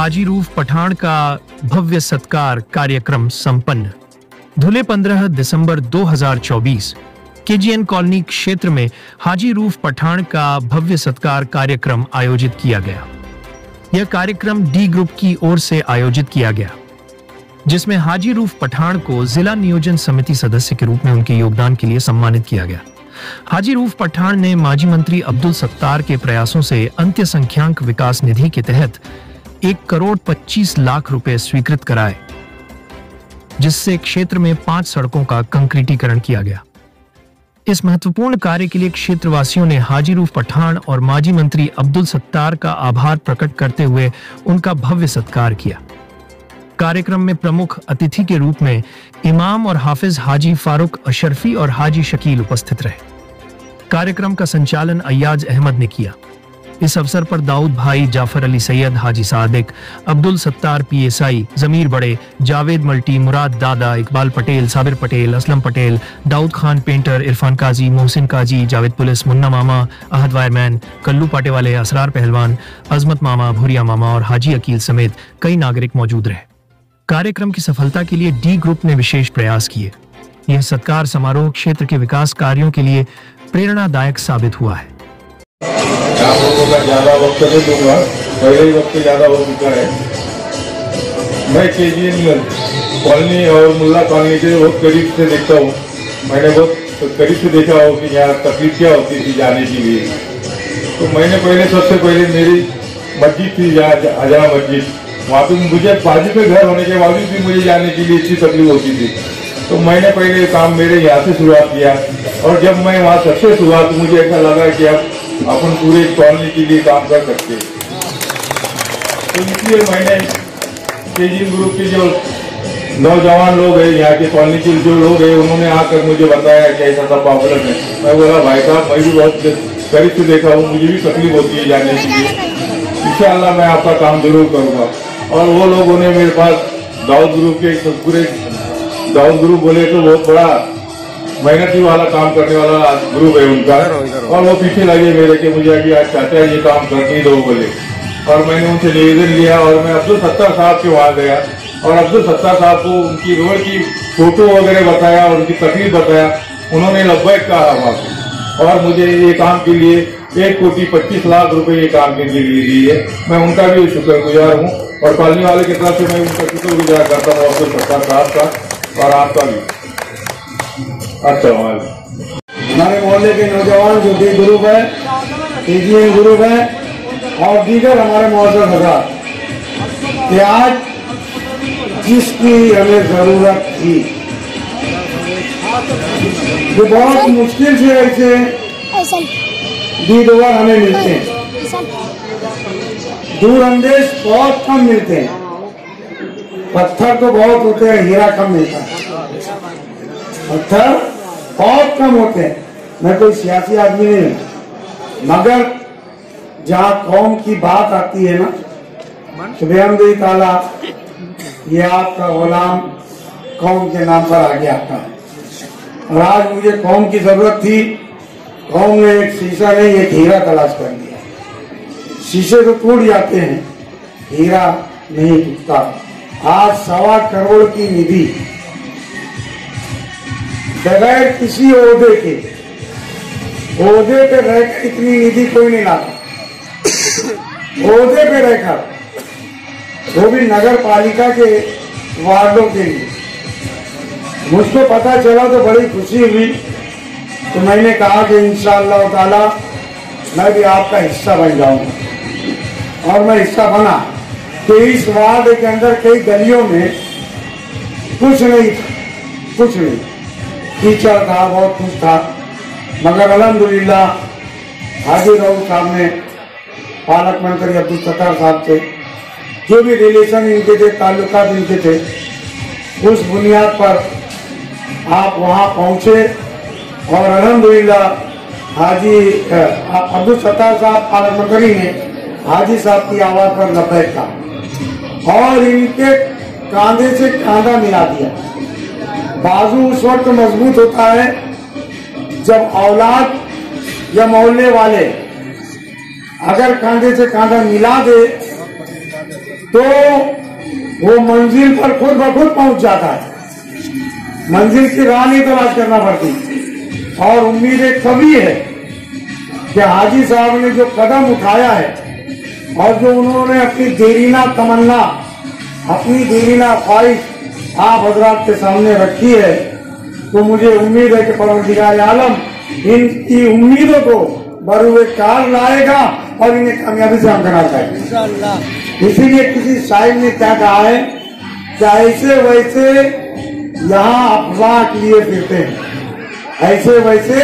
हाजी roof Pathan का भव्य सत्कार कार्यक्रम संपन्न। धुले 15 दिसंबर 2024 केजीएन कॉलोनी क्षेत्र में हाजी रूफ पठान का भव्य सत्कार कार्यक्रम आयोजित किया गया। यह कार्यक्रम डी ग्रुप की ओर से आयोजित किया गया, जिसमें हाजी रूफ पठान को जिला नियोजन समिति सदस्य के रूप में उनके योगदान के लिए सम्मानित किया गया। हाजी रूफ पठान ने माजी मंत्री अब्दुल सत्तार के प्रयासों से अंत्य संख्यांक विकास निधि के तहत 1,25,00,000 रुपए स्वीकृत कराए, जिससे क्षेत्र में 5 सड़कों का कंक्रीटीकरण किया गया। इस महत्वपूर्ण कार्य के लिए क्षेत्रवासियों ने हाजी रूफ पठान और माजी मंत्री अब्दुल सत्तार का आभार प्रकट करते हुए उनका भव्य सत्कार किया। कार्यक्रम में प्रमुख अतिथि के रूप में इमाम और हाफिज हाजी फारूक अशरफी और हाजी शकील उपस्थित रहे। कार्यक्रम का संचालन अय्याज अहमद ने किया। इस अवसर पर दाऊद भाई, जाफर अली सैयद, हाजी सादिक, अब्दुल सत्तार पीएसआई, जमीर बड़े, जावेद मल्टी, मुराद दादा, इकबाल पटेल, साबिर पटेल, असलम पटेल, दाऊद खान पेंटर, इरफान काजी, मोहसिन काजी, जावेद पुलिस, मुन्ना मामा, अहद वायरमैन, कल्लू पाटेवाले, असरार पहलवान, अजमत मामा, भूरिया मामा और हाजी अकील समेत कई नागरिक मौजूद रहे। कार्यक्रम की सफलता के लिए डी ग्रुप ने विशेष प्रयास किए। यह सत्कार समारोह क्षेत्र के विकास कार्यों के लिए प्रेरणादायक साबित हुआ है। आप लोगों का ज्यादा वक्त नहीं दूंगा, पहले ही वक्त ज्यादा हो चुका है। मैं केजीएन कॉलोनी और मुल्ला कॉलोनी के बहुत करीब से देखता हूँ। मैंने बहुत करीब से देखा हो कि यहाँ तकलीफ क्या होती थी जाने के लिए। तो मैंने सबसे पहले मेरी मस्जिद थी, अजा मस्जिद, वहाँ पे मुझे बाजू पे घर होने के बावजूद भी मुझे जाने के लिए इतनी तकलीफ होती थी। तो मैंने पहले काम मेरे यहाँ से शुरुआत किया, और जब मैं वहाँ सक्सेस हुआ तो मुझे ऐसा लगा कि अब अपन पूरे कॉलोनी के लिए काम कर सकते हैं। तो इसलिए मैंने केजीएन ग्रुप के जो नौजवान लोग हैं, यहाँ के कॉलोनी के जो लोग हैं, उन्होंने आकर मुझे बताया कि ऐसा सब प्रॉब्लम है। मैं बोला भाई साहब, मैं भी बहुत करीब से देखा हूँ, मुझे भी तकलीफ होती है जाने के लिए। इंशाअल्लाह मैं आपका काम जरूर करूँगा। और वो लोगों ने मेरे पास दाऊद ग्रुप के पूरे दाऊद ग्रुप बोले तो बहुत बड़ा मेहनती वाला काम करने वाला ग्रुप है उनका, और वो पीछे लगे मेरे के मुझे अभी आज चाचा ये काम कर नहीं दो बोले। और मैंने उनसे निवेदन लिया और मैं अब्दुल सत्तार साहब के वहाँ गया और अब्दुल सत्तार साहब को उनकी रोड की फोटो वगैरह बताया और उनकी तकलीफ बताया। उन्होंने लब्बैक कहा वहाँ, और मुझे ये काम के लिए 1,25,00,000 रुपए ये काम के लिए दिए। मैं उनका भी शुक्रगुजार हूँ, और कॉलोनी वाले की तरफ से मैं उनका शुक्रगुजार करता हूँ अब्दुल सत्तार साहब का और आपका भी। अच्छा, हमारे मोहल्ले के नौजवान जो डी ग्रुप है, केजीएन ग्रुप है और दीगर हमारे मौजूद हजार कि आज जिसकी हमें जरूरत थी, जो बहुत मुश्किल से ऐसे दीदवर हमें मिलते हैं, दूर अंदेश बहुत कम मिलते हैं। पत्थर तो बहुत होते हैं, हीरा कम मिलता है। पत्थर बहुत कम होते हैं। मैं कोई सियासी आदमी नहीं, मगर जहाँ कौम की बात आती है ना, सुबह ताला ये आपका गुलाम कौम के नाम पर आगे आता है। और आज मुझे कौम की जरूरत थी। कौम ने एक शीशा नहीं, एक हीरा तलाश कर लिया। शीशे तो टूट जाते हैं, हीरा नहीं टूटता। आज 1.25 करोड़ की निधि बगैर किसी ओहदे के, ओहदे पे रहकर इतनी निधि कोई नहीं लाता। ओहदे पे रहकर, वो भी नगर पालिका के वार्डों के लिए। मुझको पता चला तो बड़ी खुशी हुई। तो मैंने कहा कि इंशाअल्लाह ताला मैं भी आपका हिस्सा बन जाऊंगा, और मैं हिस्सा बना। 23 वार्ड के अंदर कई गलियों में कुछ नहीं था, कुछ नहीं, कीचड़ था, बहुत कुछ था। मगर अल्हम्दुलिल्लाह हाजी राउत साहब ने, पालक मंत्री अब्दुल सत्तार साहब थे, जो भी रिलेशन इनके थे, ताल्लुकात इनके थे, उस बुनियाद पर आप वहां पहुंचे। और अल्हम्दुलिल्लाह हाजी अब्दुल सत्तार साहब पालक मंत्री ने हाजी साहब की आवाज पर लब्बैक कहा और इनके कांधे से कांधा मिला दिया। बाजू उस वक्त मजबूत होता है जब औलाद या मोहल्ले वाले अगर कांधे से कांधा मिला दे तो वो मंजिल पर खुद ब खुद पहुंच जाता है, मंजिल की राह नहीं तलाश करना पड़ती। और उम्मीद एक तभी है कि हाजी साहब ने जो कदम उठाया है और जो उन्होंने अपनी देरीना तमन्ना, अपनी देरीना ख्वाहिश आप हजरात के सामने रखी है, तो मुझे उम्मीद है कि परवरदिगार आलम इनकी उम्मीदों को बरूए कार लाएगा और इन्हें कामयाबी से हमदराज करेगा। इसीलिए किसी शायर ने क्या कहा है कि ऐसे वैसे यहाँ अफलाक लिए फिरते हैं, ऐसे वैसे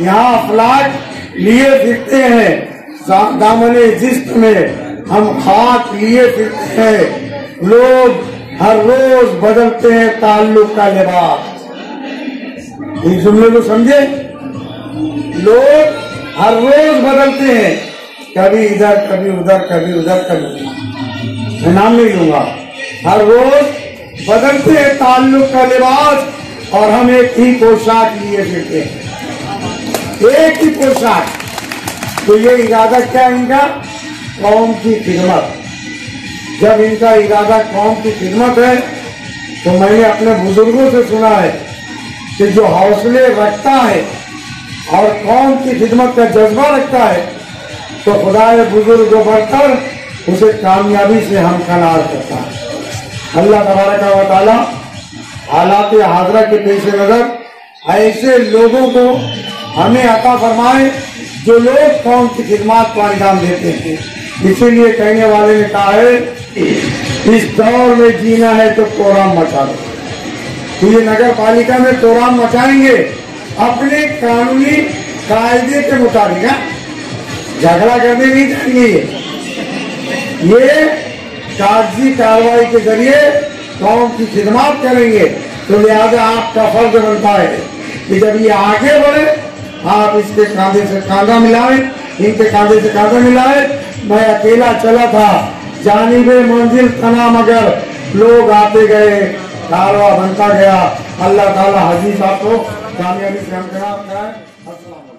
यहाँ अफलाक लिए फिरते हैं, दामने जिस्म में हम खाक लिए फिरते हैं, लोग हर रोज बदलते हैं ताल्लुक का लिबास। इस जुमले को समझे, लोग हर रोज बदलते हैं, कभी इधर कभी उधर कभी उधर कभी उधर, मैं नाम नहीं लूंगा, हर रोज बदलते हैं ताल्लुक का लिबास और हम एक ही पोशाक लिए फिरते हैं, एक ही पोशाक। तो ये इरादा क्या इनका? कौम की खिदमत। जब इनका इरादा कौम की खिदमत है तो मैंने अपने बुजुर्गों से सुना है कि जो हौसले रखता है और कौम की खिदमत का जज्बा रखता है तो खुदाए बुजुर्ग बढ़कर उसे कामयाबी से हमकनार करता है। अल्लाह तबारक व तआला हालात हाजरा के पेश नजर ऐसे लोगों को हमें अता फरमाए जो लोग कौम की खिदमत को अंजाम देते हैं। इसीलिए कहने वाले ने कहा है इस दौर में जीना है तो कोराम मचा दो। तो ये नगर पालिका में कोराम मचाएंगे अपने कानूनी कायदे के मुताबिक, झगड़ा करने नहीं जाएंगे। ये कागजी कार्रवाई के जरिए कौम की खिदमत करेंगे। तो लिहाजा आपका फर्ज बनता है कि जब ये आगे बढ़े आप इसके कांधे से कांधा मिलाएं, इनके कांधे से कांधा मिलाएं। मैं अकेला चला था, जानिबे मंजिल तना मगर लोग आते गए, कारवा बनता गया। अल्लाह ताला हाजी साहब को कामयाबी से हमदराज कराए। अस्सलाम।